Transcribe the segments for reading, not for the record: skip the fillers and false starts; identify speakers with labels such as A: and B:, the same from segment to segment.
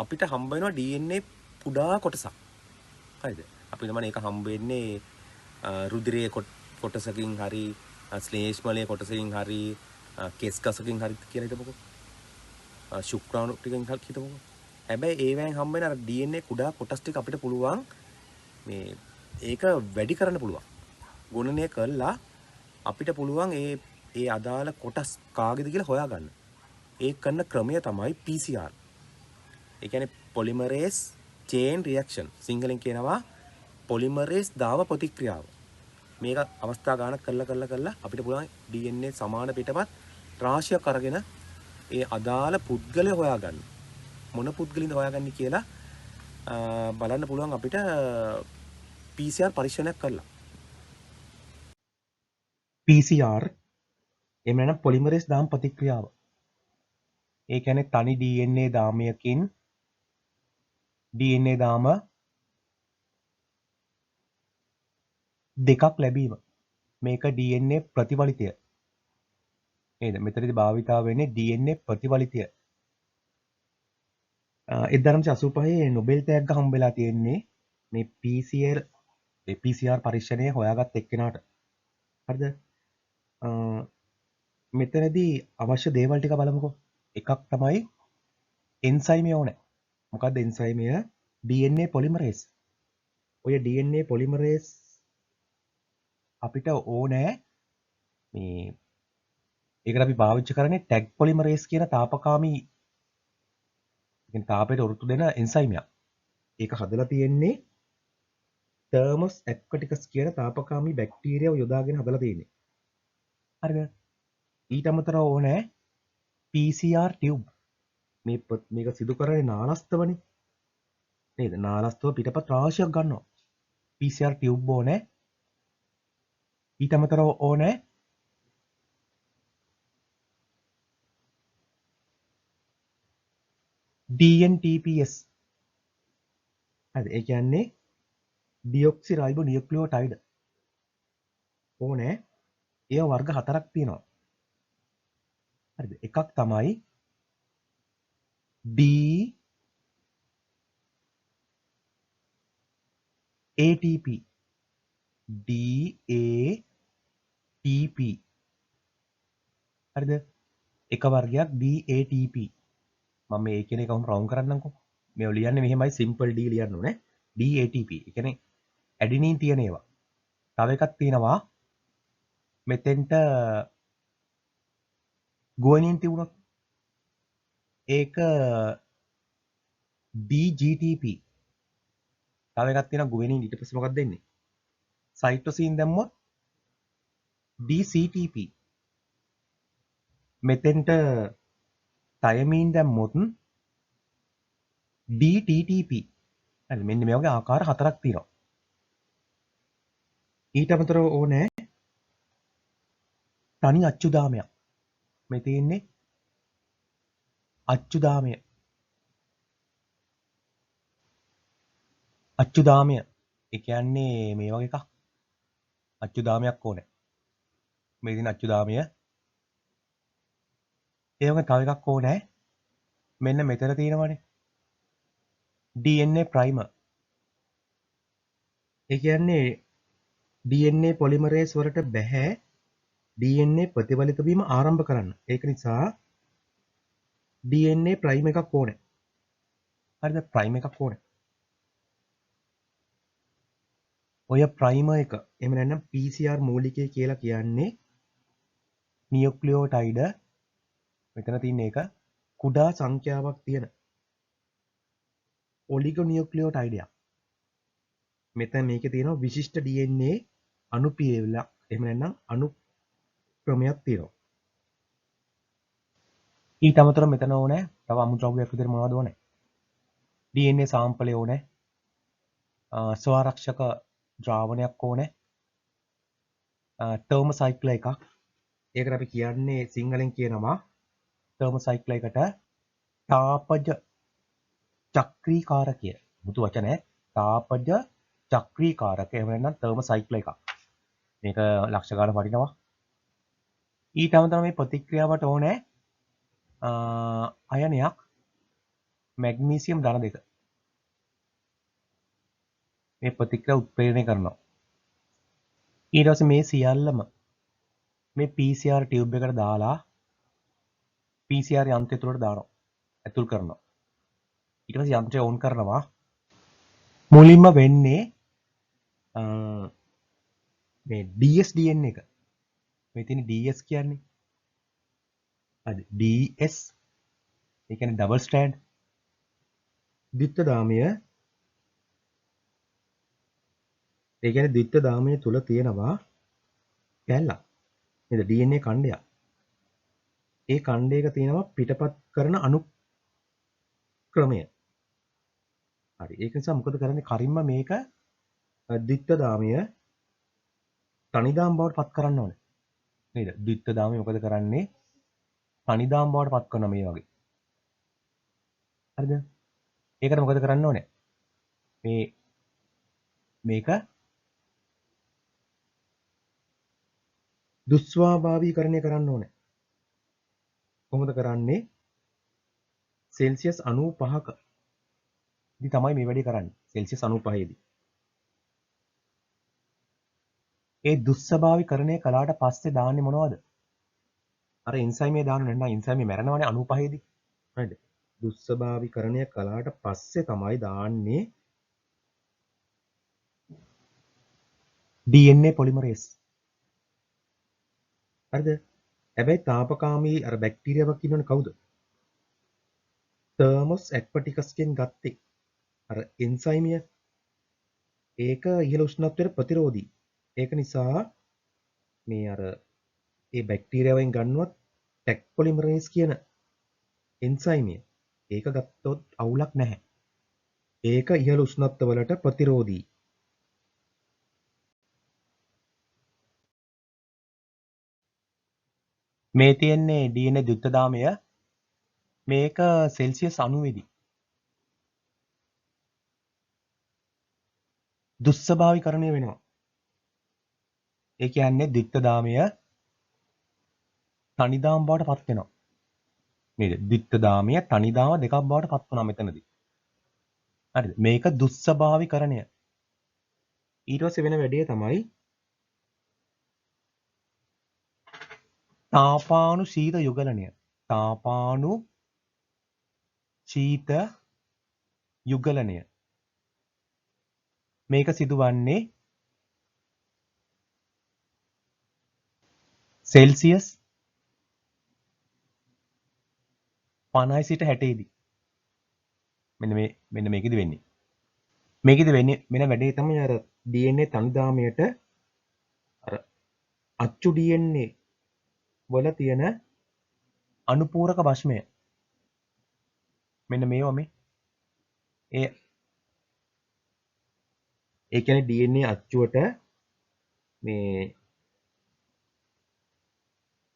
A: අපිට හම්බ වෙනවා DNA කුඩා කොටසක්. හරිද? අපි තමයි ඒක හම්බ වෙන්නේ රුධිරයේ කොටසකින් හරි ස්ලේෂ්මලයේ කොටසකින් හරි කෙස් ගසකින් හරි කියලා හිතමුකෝ. ශුක්‍රාණු ටිකෙන් හරි හිතමුකෝ. හැබැයි ඒවෙන් හම්බ වෙන අර DNA කුඩා කොටස් ටික අපිට පුළුවන් මේ ඒක වැඩි කරන්න පුළුවන්. ගුණනය කළා අපිට පුළුවන් ඒ අදාළ කොටස් කාගේද කියලා හොයාගන්න. ඒ කරන ක්‍රමය තමයි PCR. ඒ කියන්නේ polymerase chain reaction. සිංහලෙන් කියනවා polymerase දාව ප්‍රතික්‍රියාව. මේක අවස්ථා ගානක් කරලා අපිට පුළුවන් DNA සමාන පිටපත් රාශියක් අරගෙන ඒ අදාළ පුද්ගලයා හොයාගන්න. මොන පුද්ගලින්ද හොයාගන්නේ කියලා බලන්න පුළුවන් අපිට PCR පරීක්ෂණයක් කරලා.
B: PCR එහෙම නැත්නම් polymerase දාම ප්‍රතික්‍රියාව. ඒ කියන්නේ තනි DNA දාමයකින් DNA දාම දෙකක් ලැබීම. මේක DNA ප්‍රතිවලිතය. නේද? මෙතනදී භාවිතා වෙන්නේ DNA ප්‍රතිවලිතය. 1985 නොබෙල් තෑග්ග හම්බෙලා තියෙන්නේ මේ PCR පරීක්ෂණය හොයාගත් එක්කෙනාට. හරිද? මෙතනදී අවශ්‍ය දේවල් ටික බලමුකෝ. එකක් තමයි එන්සයිමය ඕනේ. මොකක්ද එන්සයිමය? DNA polymerase. ඔය DNA polymerase අපිට ඕනේ මේ ඒකට අපි පාවිච්චි කරන්නේ ටැග් polymerase කියන තාපකාමී කියන්නේ තාපයට ඔරොත්තු දෙන එන්සයිමයක්. ඒක හදලා තියෙන්නේ Thermus aquaticus කියන තාපකාමී බැක්ටීරියාව යොදාගෙන හදලා තියෙන්නේ. හරිද? ඊට අමතරව ඕනේ PCR tube. මේක සිදු කරන්නේ නාලස්තවනේ. නේද? නාලස්තව පිටපත් රාශියක් ගන්නවා. PCR tube ඕනේ. ඊට අමතරව ඕනේ DNTPS. හරිද? ඒ කියන්නේ deoxyribonucleotide. ඕනේ. ඒව වර්ග 4ක් තියෙනවා. හරිද? එකක් තමයි DATP. DATP. හරිද? එක වර්ගයක් DATP. මම මේ කියන එක කොහොම රවුන්ඩ් කරන්නම්කෝ. මේව ලියන්නේ මෙහෙමයි සිම්පල් D ලියන්න ඕනේ. DATP. ඒ කියන්නේ ඇඩිනින් තියෙන ඒවා. තව එකක් තියෙනවා මෙතෙන්ට ගුවනින් තිබුණොත් ඒක DGTP. තව එකක් තියෙනවා ගුවනින් ඊට පස්සේ මොකක්ද දෙන්නේ? සයිටෝසින් දැම්මොත් DCTP. මෙතෙන්ට තයමීන් දැම්මොත් DTTP. හරි මෙන්න මේ වගේ ආකාර 4ක් තියෙනවා. ඊට අමතරව ඕනේ තනි අච්චුදාමයක්. මේ තියෙන්නේ අච්චුදාමය. අච්චුදාමය. ඒ කියන්නේ මේ වගේ එකක්. අච්චුදාමයක් ඕනේ. මේ තියෙන අච්චුදාමය. ඒ වගේ තව එකක් ඕනේ. මෙන්න මෙතන තියෙනවනේ. DNA primer. ඒ කියන්නේ DNA polymerase වලට බෑ DNA ප්‍රතිවලිත වීම ආරම්භ කරන්න. ඒක නිසා DNA prime එකක් ඕනේ. හරිද? prime එකක් ඕනේ. ඔය primer එක එහෙම නැත්නම් PCR මූලිකය කියලා කියන්නේ නියුක්ලියෝටයිඩ මෙතන තියෙන එක කුඩා සංඛ්‍යාවක් තියෙන ඔලිගොනියුක්ලියෝටයිඩයක්. මෙතන මේකේ තියෙනවා විශිෂ්ට DNA අණුපියවලක් එහෙම නැත්නම් අණු ක්‍රමයක් තියෙනවා. ඊට අමතරව මෙතන ඕනේ තව අමුද්‍රව්‍යයක් විතර මොනවද ඕනේ? DNA සාම්පලය ඕනේ. ස්වආරක්ෂක ද්‍රාවණයක් ඕනේ. ටර්මොසයික්ල එකක්. ඒකට අපි කියන්නේ සිංහලෙන් කියනවා ටර්මොසයික්ල එකට තාපජ චක්‍රීකාරකය. මුතු වචනය තාපජ චක්‍රීකාරක. එහෙම නැත්නම් ටර්මොසයික්ල එකක්. මේක ලක්ෂ ගාණක් වටිනවා. ඊට අමතරව මේ ප්‍රතික්‍රියාවට ඕනේ අයනයක්. මැග්නීසියම් ධන 2 මේ ප්‍රතික්‍රියා උත්ප්‍රේරණය කරනවා. ඊට පස්සේ මේ සියල්ලම මේ PCR ටියුබ් එකට දාලා PCR යන්ත්‍රය තුළට දානවා. ඇතුල් කරනවා. ඊට පස්සේ යන්ත්‍රය ඔන් කරනවා. මුලින්ම වෙන්නේ මේ DSDN එක. මේ තියෙන DS කියන්නේ හරි DS ඒ කියන්නේ ඩබල් ස්ට්‍රෑන්ඩ් ද්විත්ව දාමය ඒ කියන්නේ ද්විත්ව දාමය තුල තියෙනවා කැල්ලක් නේද DNA ඛණ්ඩයක්. ඒ ඛණ්ඩයක තියෙනවා පිටපත් කරන අනුක්‍රමය. හරි ඒක නිසා මොකද කරන්නේ කරින්ම මේක ද්විත්ව දාමය තනිදාම් බවට පත් කරන්න ඕනේ. නේද? ද්විත්ව දාමය මොකද කරන්නේ? තනිදාම් බවට පත් කරනවා මේ වගේ. හරිද? ඒකට මොකද කරන්න ඕනේ? මේක දුස්වාභාවීකරණය කරන්න ඕනේ. කොහොමද කරන්නේ? සෙල්සියස් 95ක දී තමයි මේ වැඩේ කරන්නේ. සෙල්සියස් 95 දී. ඒ දුස්ස්වභාවීකරණය කළාට පස්සේ දාන්නේ මොනවද? අර එන්සයිමේ දාන්න නැත්නම් එන්සයිමේ මැරෙනවනේ 95 දී. හරිද? දුස්ස්වභාවීකරණය කළාට පස්සේ තමයි දාන්නේ DNA polymerase. හරිද? හැබැයි තාපකාමී අර බැක්ටීරියාවක් ඉන්නවනේ කවුද? තර්මොස් ඇක්වටිකස්ගෙන් ගත්තේ. අර එන්සයිමිය ඒක ඉහළ උෂ්ණත්වයට ප්‍රතිරෝධී. ඒක නිසා මේ අර ඒ බැක්ටීරියාවෙන් ගන්නවත් ටැක් පොලිමරේස් කියන එන්සයිමිය ඒක ගත්තොත් අවුලක් නැහැ. ඒක ඉහළ උෂ්ණත්වවලට ප්‍රතිරෝධී. මේ තියෙන්නේ DNA ද්විත්වදාමය මේක සෙල්සියස් 90 දී දුස්ස්වභාවීකරණය වෙනවා. ඒ කියන්නේ ද්විත්වදාමය තනිදාම් බවට පත් වෙනවා. නේද? ද්විත්වදාමය තනිදාම දෙකක් බවට පත් වුණා මෙතනදී. හරිද? මේක දුස්ස්වභාවීකරණය. ඊට පස්සේ වෙන වැඩේ තමයි තාපානු ශීත යුගලනය. තාපානු ශීත යුගලනය. මේක සිදුවන්නේ සෙල්සියස් 50 සිට 60 දී. මෙන්න මේකෙදි වෙන්නේ. මේකෙදි වෙන්නේ වෙන වැඩේ තමයි අර DNA තනිදාමයට අර අච්චු DNA වල තියෙන අනුපූරක භස්මය. මෙන්න මේවා මේ ඒ කියන්නේ DNA අච්චුවට මේ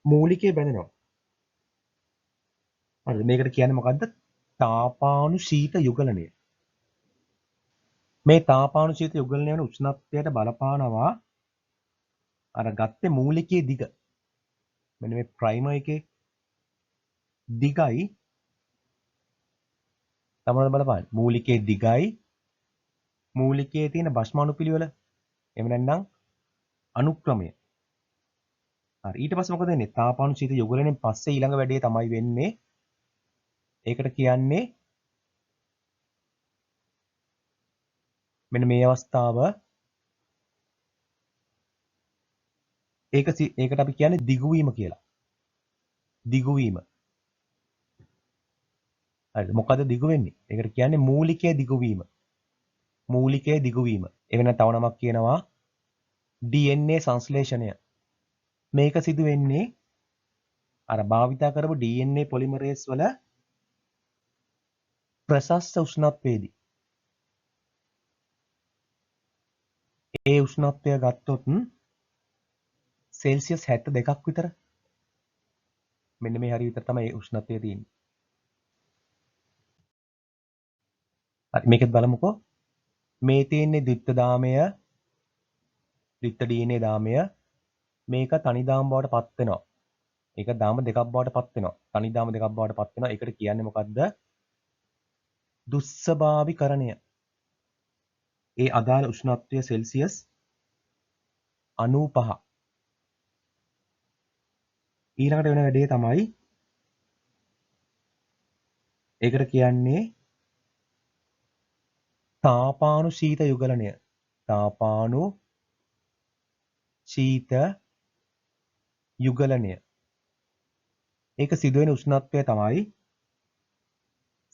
B: මූලිකය බැඳෙනවා. හරිද? මේකට කියන්නේ මොකද්ද? තාපානු ශීත යුගලනය. මේ තාපානු ශීත යුගලනය වෙන උෂ්ණත්වයට බලපානවා අර ගත්තේ මූලිකයේ දිග. මෙන්න මේ ප්‍රයිමර් එකේ දිගයි තමයි බලපාන්නේ. මූලිකයේ දිගයි මූලිකයේ තියෙන භස්මාණු පිළිවෙල එහෙම නැත්නම් අනුක්‍රමය. හරි ඊට පස්සේ මොකද වෙන්නේ? තාපානු ශීත යුගලනයෙන් පස්සේ ඊළඟ වැඩේ තමයි වෙන්නේ. ඒකට කියන්නේ මෙන්න මේ අවස්ථාව ඒකට අපි කියන්නේ දිගුවීම කියලා. දිගුවීම. හරිද? මොකද දිගු වෙන්නේ? ඒකට කියන්නේ මූලිකයේ දිගුවීම. මූලිකයේ දිගුවීම. එවෙන තව නමක් කියනවා DNA සංශ්ලේෂණය. මේක සිදු වෙන්නේ අර භාවිතා කරපු DNA පොලිමරේස් වල ප්‍රශස්ත උෂ්ණත්වයේදී. ඒ උෂ්ණත්වය ගත්තොත් සෙල්සියස් 72ක් විතර. මෙන්න මේ හරිය විතර තමයි ඒ උෂ්ණත්වය තියෙන්නේ. හරි මේකත් බලමුකෝ. මේ තියෙන්නේ ද්විත්වදාමය ද්විත්ව DNA දාමය මේක තනිදාම බවට පත් වෙනවා. ඒක දාම දෙකක් බවට පත් වෙනවා. තනිදාම දෙකක් බවට පත් වෙනවා. ඒකට කියන්නේ මොකද්ද? දුස්සභාවිකරණය. ඒ අදාළ උෂ්ණත්වය සෙල්සියස් 95. ඊළඟට වෙන වැඩේ තමයි ඒකට කියන්නේ තාපානු ශීත යුගලනය. තාපානු ශීත යුගලනය. ඒක සිදුවෙන උෂ්ණත්වය තමයි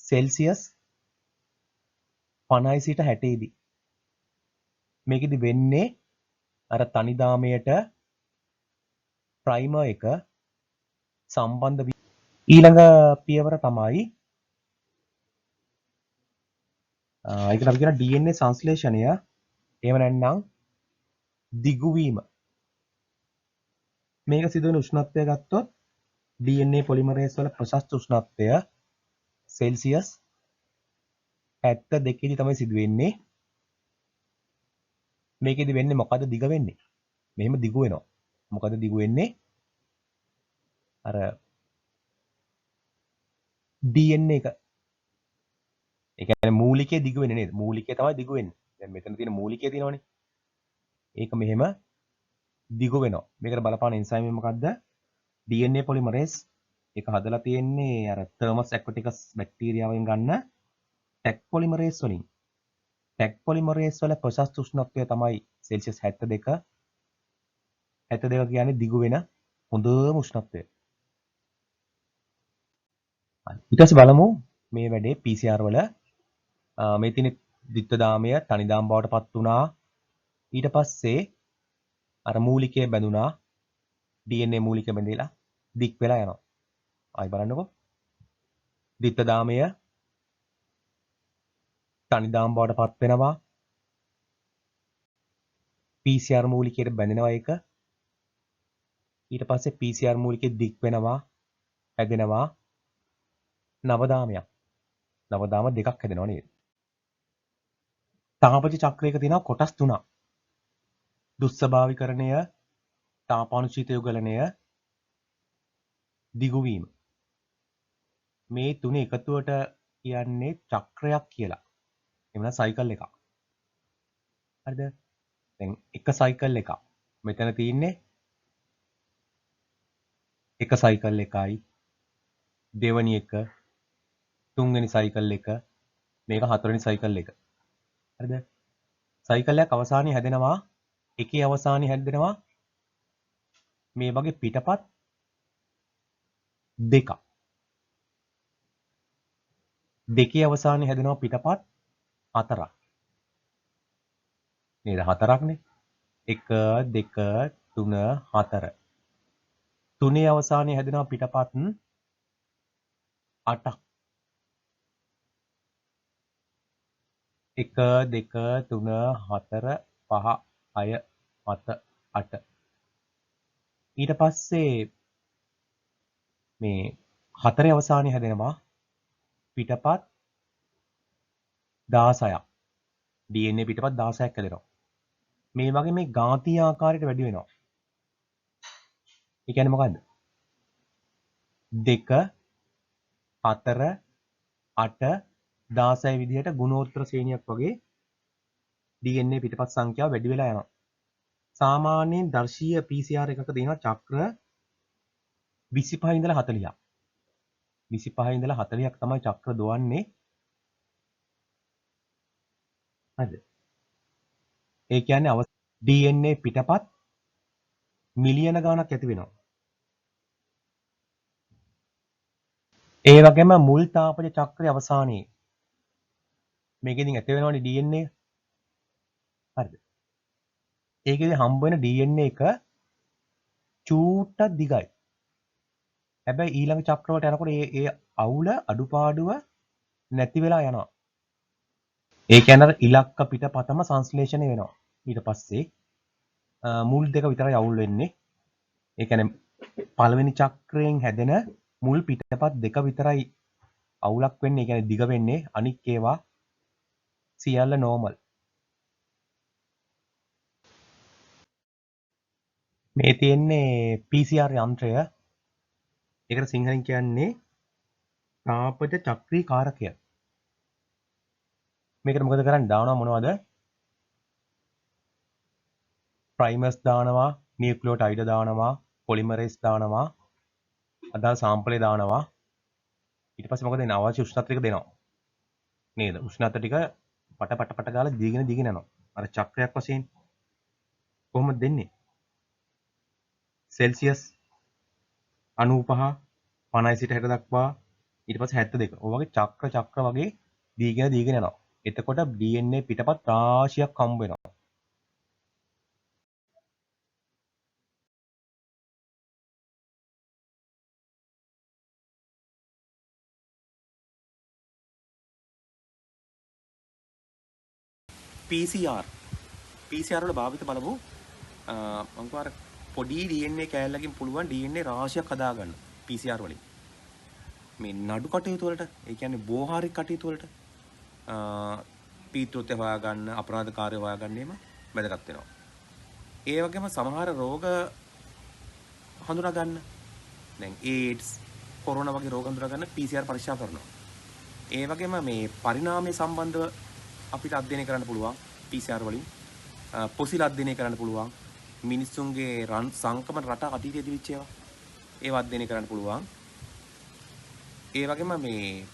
B: සෙල්සියස් 50 සිට 60 දී. මේකෙදි වෙන්නේ අර තනිදාමයට ප්‍රයිමර් එක සම්බන්ධ ඊළඟ පියවර තමයි ඒකට අපි කියන DNA සංශ්ලේෂණය. එහෙම නැත්නම් දිගුවීම. මේක සිදුවෙන උෂ්ණත්වය ගත්තොත් DNA පොලිමරේස් වල ප්‍රශස්ත උෂ්ණත්වය සෙල්සියස් 72 දී තමයි සිදුවෙන්නේ. මේකෙදි වෙන්නේ මොකද දිග වෙන්නේ? මෙහෙම දිගු වෙනවා. මොකද දිගු වෙන්නේ? අර DNA එක. ඒ කියන්නේ මූලිකයේ දිගු වෙන්නේ නේද? මූලිකය තමයි දිගු වෙන්නේ. දැන් මෙතන තියෙන මූලිකය තියෙනවනේ. ඒක මෙහෙම දිගු වෙනවා. මේකට බලපාන එන්සයිම් එක මොකද්ද? DNA polymerase. ඒක හදලා තියෙන්නේ අර Thermus aquaticus බැක්ටීරියාවෙන් ගන්න ටැග් polymerase වලින්. ටැග් polymerase වල ප්‍රශස්ත උෂ්ණත්වය තමයි සෙල්සියස් 72. 72 කියන්නේ දිගු වෙන හොඳම උෂ්ණත්වය. ඊට පස්සේ බලමු මේ වැඩේ PCR වල මේ තියෙන ද්විත්වදාමය තනිදාම් බවට පත් වුණා. ඊට පස්සේ අර මූලිකය බැඳුනා. DNA මූලිකය බැඳිලා දික් වෙලා යනවා. ආයි බලන්නකෝ. ද්විත්වදාමය තනිදාම් බවට පත් වෙනවා. PCR මූලිකයට බැඳෙනවා ඒක. ඊට පස්සේ PCR මූලිකෙ දික් වෙනවා, හැදෙනවා නවදාමයක්. නවදාම දෙකක් හැදෙනවා නේද? තාපජ චක්‍රයක තියෙනවා කොටස් තුනක්. දුස්සභාවිකරණය, තාපානුශීත යුගලනය, දිගුවීම. මේ තුනේ එකතුවට කියන්නේ චක්‍රයක් කියලා. එහෙම නැත්නම් සයිකල් එකක්. හරිද? දැන් එක සයිකල් එකක්. මෙතන තියෙන්නේ එක සයිකල් එකයි දෙවනි එක තුන්වෙනි සයිකල් එක මේක හතරවෙනි සයිකල් එක. හරිද? සයිකල් එකක් අවසානයේ හැදෙනවා එකේ අවසානයේ හැදෙනවා මේ වගේ පිටපත් දෙකක්. දෙකේ අවසානයේ හැදෙනවා පිටපත් හතරක්. නේද? හතරක්නේ. 1 2 3 4. තුනේ අවසානයේ හැදෙනවා පිටපත් 8ක්. 1 2 3 4 5 6 7 8. ඊට පස්සේ මේ හතරේ අවසානයේ හැදෙනවා පිටපත් 16ක්. DNA පිටපත් 16ක් හැදෙනවා. මේ වගේ මේ ගාතීය ආකාරයට වැඩි වෙනවා. ඒ කියන්නේ මොකද්ද? 2 4 8 16 විදිහට ගුණෝත්තර ශ්‍රේණියක් වගේ DNA පිටපත් සංඛ්‍යාව වැඩි වෙලා යනවා. සාමාන්‍යයෙන් දර්ශීය PCR එකක තියෙනවා චක්‍ර 25 ඉඳලා 40ක්. 25 ඉඳලා 40ක් තමයි චක්‍ර දුවන්නේ. හරිද? ඒ කියන්නේ DNA පිටපත් මිලියන ගාණක් ඇති වෙනවා. ඒ වගේම මුල් තාපජ චක්‍රයේ අවසානයේ මේකෙදින් ඇති වෙනවනේ DNA. හරිද? ඒකෙදි හම්බ වෙන DNA එක චූට්ටක් දිගයි. හැබැයි ඊළඟ චක්‍රවලට යනකොට ඒ අවුල අඩුපාඩුව නැති වෙලා යනවා. ඒ කියන්නේ ඉලක්ක පිටපතම සංශ්ලේෂණය වෙනවා. ඊට පස්සේ මුල් දෙක විතරයි අවුල් වෙන්නේ. ඒ කියන්නේ පළවෙනි චක්‍රයෙන් හැදෙන මුල් පිටපත් දෙක විතරයි අවුලක් වෙන්නේ. ඒ කියන්නේ දිග වෙන්නේ. අනික් ඒවා සියල්ල නෝමල්. මේ තියෙන්නේ PCR යන්ත්‍රය. ඒකට සිංහලෙන් කියන්නේ තාපජ චක්‍රී කාරකය. මේකට මොකද කරන්නේ? දානවා මොනවද? ප්‍රයිමර්ස් දානවා, නියුක්ලියෝටයිඩ් දානවා, පොලිමරේස් දානවා, අදාළ සාම්පලේ දානවා. ඊට පස්සේ මොකද වෙන්නේ? අවශ්‍ය උෂ්ණත්වය ටික දෙනවා. නේද? උෂ්ණත්වය ටික පට ගාලා දීගෙන යනවා. අර චක්‍රයක් වශයෙන් කොහොමද දෙන්නේ? සෙල්සියස් 95 50 සිට 60 දක්වා ඊට පස්සේ 72. ඔය වගේ චක්‍ර වගේ දීගෙන යනවා. එතකොට DNA පිටපත් රාශියක් හම්බ වෙනවා.
A: PCR PCR වල භාවිත බලමු. මම අර පොඩි DNA කෑල්ලකින් පුළුවන් DNA රාශියක් හදාගන්න PCR වලින්. මේ නඩු කටයුතු වලට, ඒ කියන්නේ බෝහාරික කටයුතු වලට පීතෘත්‍ය හොයාගන්න, අපරාධකාරය හොයාගන්න එහෙම වැදගත් වෙනවා. ඒ වගේම සමහර රෝග හඳුනා ගන්න. දැන් AIDS, කොරෝනා වගේ රෝග හඳුනා ගන්න PCR පරීක්ෂා කරනවා. ඒ වගේම මේ පරිණාමය සම්බන්ධව අපිට අධ්‍යයනය කරන්න පුළුවන් PCR වලින්. පොසිල් අධ්‍යයනය කරන්න පුළුවන්. මිනිස්සුන්ගේ සංක්‍රමණ රට අතීතයේ තිබිච්ච ඒවා අධ්‍යයනය කරන්න පුළුවන්. ඒ වගේම මේ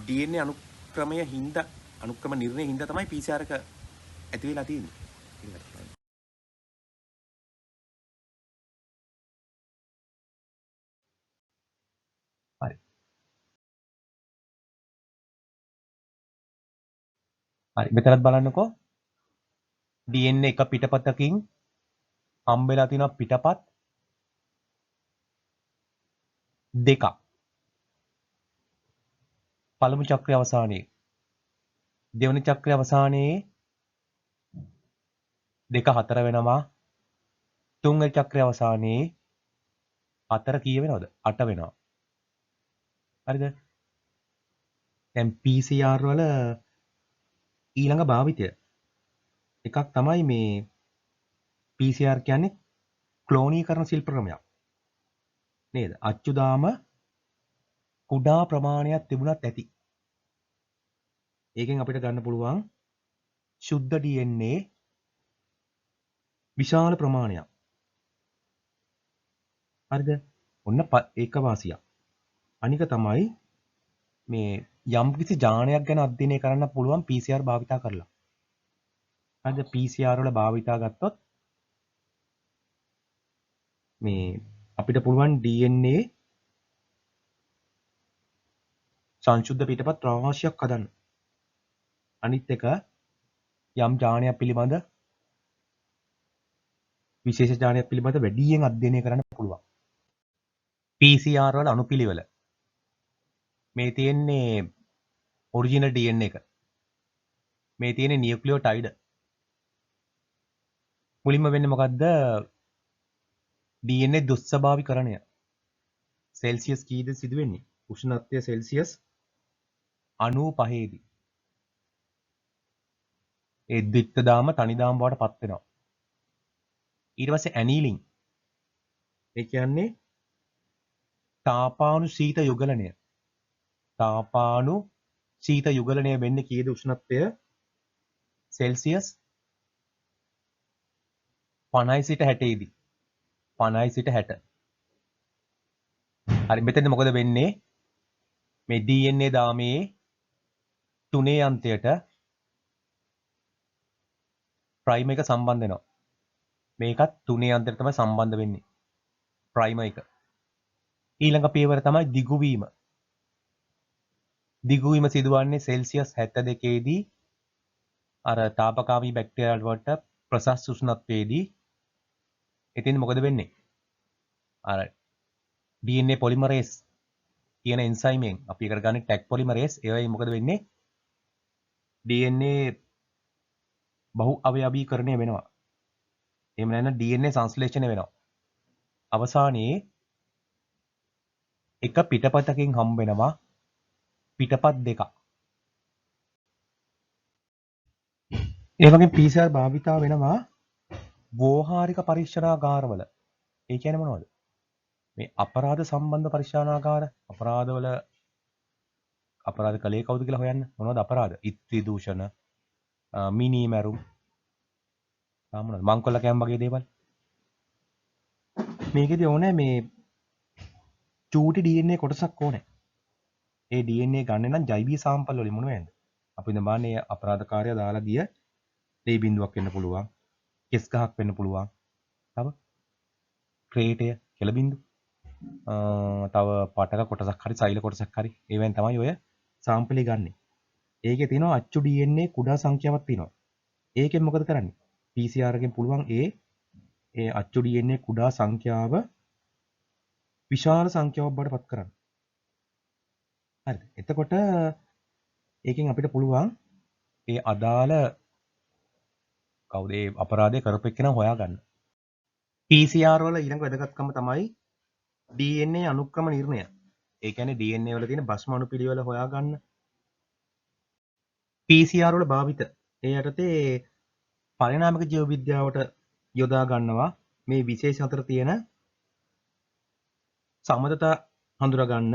A: DNA අනුක්‍රම නිර්ණය හින්දා තමයි PCR එක ඇති වෙලා තියෙන්නේ.
B: හරි. හරි. මෙතනත් බලන්නකෝ. DNA එක පිටපතකින් හම්බෙලා තියෙනවා පිටපත් දෙකක්. පළමු චක්‍රය අවසානයේ දෙවන චක්‍රය අවසානයේ 2 4 වෙනවා. තුන්වෙනි චක්‍රය අවසානයේ 4 කීය වෙනවද? 8 වෙනවා. හරිද? දැන් PCR වල ඊළඟ භාවිතය එකක් තමයි මේ PCR කියන්නේ ක්ලෝනීකරණ ශිල්ප ක්‍රමයක්. නේද? අච්චුදාම කුඩා ප්‍රමාණයක් තිබුණත් ඇති. ඒකෙන් අපිට ගන්න පුළුවන් ශුද්ධ DNA විශාල ප්‍රමාණයක්. හරිද? ඔන්න ඒක වාසියක්. අනික තමයි මේ යම්කිසි ජානයක් ගැන අධ්‍යයනය කරන්න පුළුවන් PCR භාවිතා කරලා. හරිද? PCR වල භාවිතා ගත්තොත් මේ අපිට පුළුවන් DNA සංශුද්ධ පිටපත් රාශියක් හදන්න. අනිත් එක යම් ජානයක් පිළිබඳ විශේෂ ජානයක් පිළිබඳ වැඩියෙන් අධ්‍යයනය කරන්න පුළුවන්. PCR වල අණුපිළිවෙල මේ තියෙන්නේ ඔරිජිනල් DNA එක. මේ තියෙන්නේ නියුක්ලියෝටයිඩ්. මුලින්ම වෙන්නේ මොකද්ද? DNA දුස්සභාවිකරණය. සෙල්සියස් කීයද සිදු වෙන්නේ? උෂ්ණත්වය සෙල්සියස් 95 දී. ඒ ද්විත්ව දාම තනි දාම බවට පත් වෙනවා. ඊට පස්සේ ඇනීලින්. ඒ කියන්නේ තාපානු සීත යුගලනය. තාපානු සීත යුගලනය වෙන්නේ කීයද උෂ්ණත්වය? සෙල්සියස් 50 සිට 60 දී. 50 සිට 60. හරි මෙතෙන්ද මොකද වෙන්නේ? මේ DNA දාමයේ 3 අන්තයට ප්‍රයිම එක සම්බන්ධ වෙනවා. මේකත් 3 අන්තයට තමයි සම්බන්ධ වෙන්නේ. ප්‍රයිම එක. ඊළඟ පියවර තමයි දිගුවීම. දිගුවීම සිදුවන්නේ සෙල්සියස් 72 දී අර තාපකාමී බැක්ටීරියා වලට ප්‍රසස් උෂ්ණත්වයේදී. ඉතින් මොකද වෙන්නේ? අර DNA පොලිමරේස් කියන එන්සයිමෙන් අපි එකට ගන්න ටැග් පොලිමරේස් ඒවයි මොකද වෙන්නේ? DNA බහු අවයවීකරණය වෙනවා. එහෙම නැත්නම් DNA සංශ්ලේෂණය වෙනවා. අවසානයේ එක පිටපතකින් හම්බ වෙනවා පිටපත් දෙකක්. ඒ වගේ PCR භාවිතා වෙනවා වෝහාරික පරීක්ෂණාගාරවල. ඒ කියන්නේ මොනවද? මේ අපරාධ සම්බන්ධ පරීක්ෂණාගාර අපරාධ කළේ කවුද කියලා හොයන්න. මොනවද අපරාධ? ඉත්‍රි දූෂණ, මිනී මැරුම් මොනවද මංකොල්ල කෑම වගේ දේවල්. මේකෙදි ඕනේ මේ චූටි DNA කොටසක් ඕනේ. ඒ DNA ගන්න නම් ජෛවීය සාම්පල් වලින් මොනවද? අපි දමානේ අපරාධකාරයා දාලා ගිය ලේ බින්දුවක් වෙන්න පුළුවන්. කෙස් ගහක් වෙන්න පුළුවන්. තව ක්‍රේටය කෙල බින්දු. තව පටක කොටසක් හරි සෛල කොටසක් හරි ඒවෙන් තමයි ඔය සාම්පලේ ගන්නෙ. ඒකේ තියෙනවා අච්චු DNA කුඩා සංඛ්‍යාවක් තියෙනවා. ඒකෙන් මොකද කරන්නේ? PCR එකෙන් පුළුවන් ඒ අච්චු DNA කුඩා සංඛ්‍යාව විශාල සංඛ්‍යාවක් බවට පත් කරන්න. හරිද? එතකොට ඒකෙන් අපිට පුළුවන් ඒ අදාළ කවුද ඒ අපරාධය කරපු එක්කෙනා හොයාගන්න. PCR වල ඊළඟ වැදගත්කම තමයි DNA අනුක්‍රම නිර්ණය. ඒ කියන්නේ DNA වල තියෙන භස්ම අණුපිළිවෙල හොයාගන්න. PCR වල භාවිත ඒ යටතේ පරිණාමික ජීව විද්‍යාවට යොදා ගන්නවා මේ විශේෂ අතර තියෙන සමදතා හඳුනා ගන්න.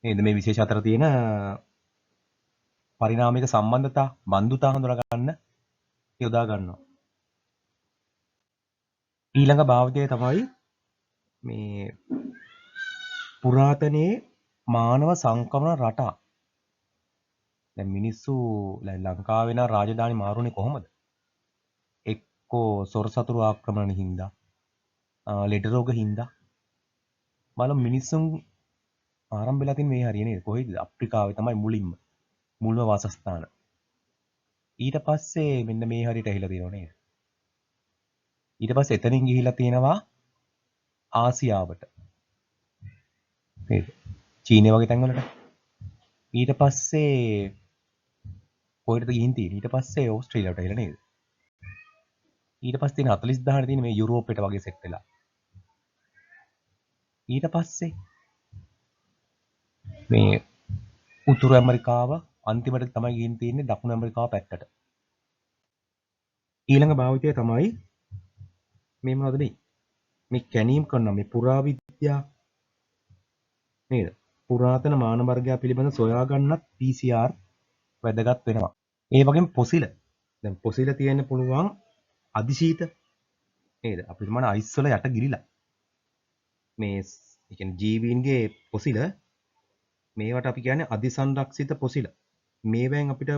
B: නේද මේ විශේෂ අතර තියෙන පරිණාමික සම්බන්ධතා බන්ධුතා හඳුනා ගන්න යොදා ගන්නවා. ඊළඟ භාවිතය තමයි මේ පුරාතනයේ මානව සංක්‍රමණ රටා. දැන් මිනිස්සු ලංකාවේ නම් රාජධානි මාරුනේ කොහොමද? එක්කෝ සොර සතුරු ආක්‍රමණ හින්දා, ලෙඩ රෝග හින්දා. බලමු මිනිස්සුන් ආරම්භ වෙලා තියෙන මේ හරිය නේද? කොහෙද? අප්‍රිකාවේ තමයි මුල්ම වාසස්ථාන. ඊට පස්සේ මෙන්න මේ හරියට ඇහිලා තියෙනව නේද? ඊට පස්සේ එතනින් ගිහිලා තියෙනවා ආසියාවට. නේද? චීනය වගේ තැන්වලට. ඊට පස්සේ කොහෙටද ගිහින් තියෙන්නේ? ඊට පස්සේ ඕස්ට්‍රේලියාවට ඇවිල්ලා නේද? ඊට පස්සේ තියෙන 40000 තියෙන මේ යුරෝපයට වගේ සෙට් වෙලා. ඊට පස්සේ මේ උතුරු ඇමරිකාව අන්තිමට තමයි ගිහින් තියෙන්නේ දකුණු ඇමරිකාව පැත්තට. ඊළඟ භාවිතය තමයි මේ මොනවද මේ කැණීම් කරන මේ පුරාවිද්‍යා නේද? පුරාතන මානව වර්ගයා පිළිබඳ සොයා ගන්නත් PCR වැදගත් වෙනවා. ඒ වගේම පොසිල. දැන් පොසිල තියෙන්න පුළුවන් අදිශීත නේද? අපිට මන අයිස් වල යට ගිලිලා. මේ ඒ කියන්නේ ජීවීන්ගේ පොසිල මේවට අපි කියන්නේ අධිසංරක්ෂිත පොසිල. මේවෙන් අපිට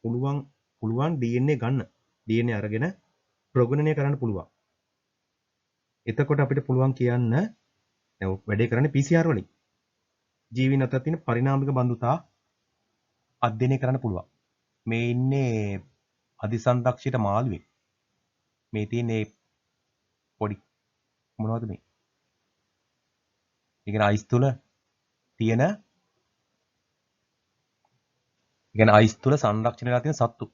B: පුළුවන් DNA ගන්න. DNA අරගෙන ප්‍රගුණනය කරන්න පුළුවන්. එතකොට අපිට පුළුවන් කියන්න වැඩේ කරන්නේ PCR වලින්. ජීවීන් අතර තියෙන පරිණාමික බන්ධුතා අධ්‍යයනය කරන්න පුළුවන්. මේ ඉන්නේ අධිසංරක්ෂිත මාළුවෙක්. මේ තියෙන්නේ පොඩි මොනවද මේ? ඒ කියන්නේ අයිස් තුල තියෙන අයිස් තුල සංරක්ෂණය වෙලා තියෙන සත්තු.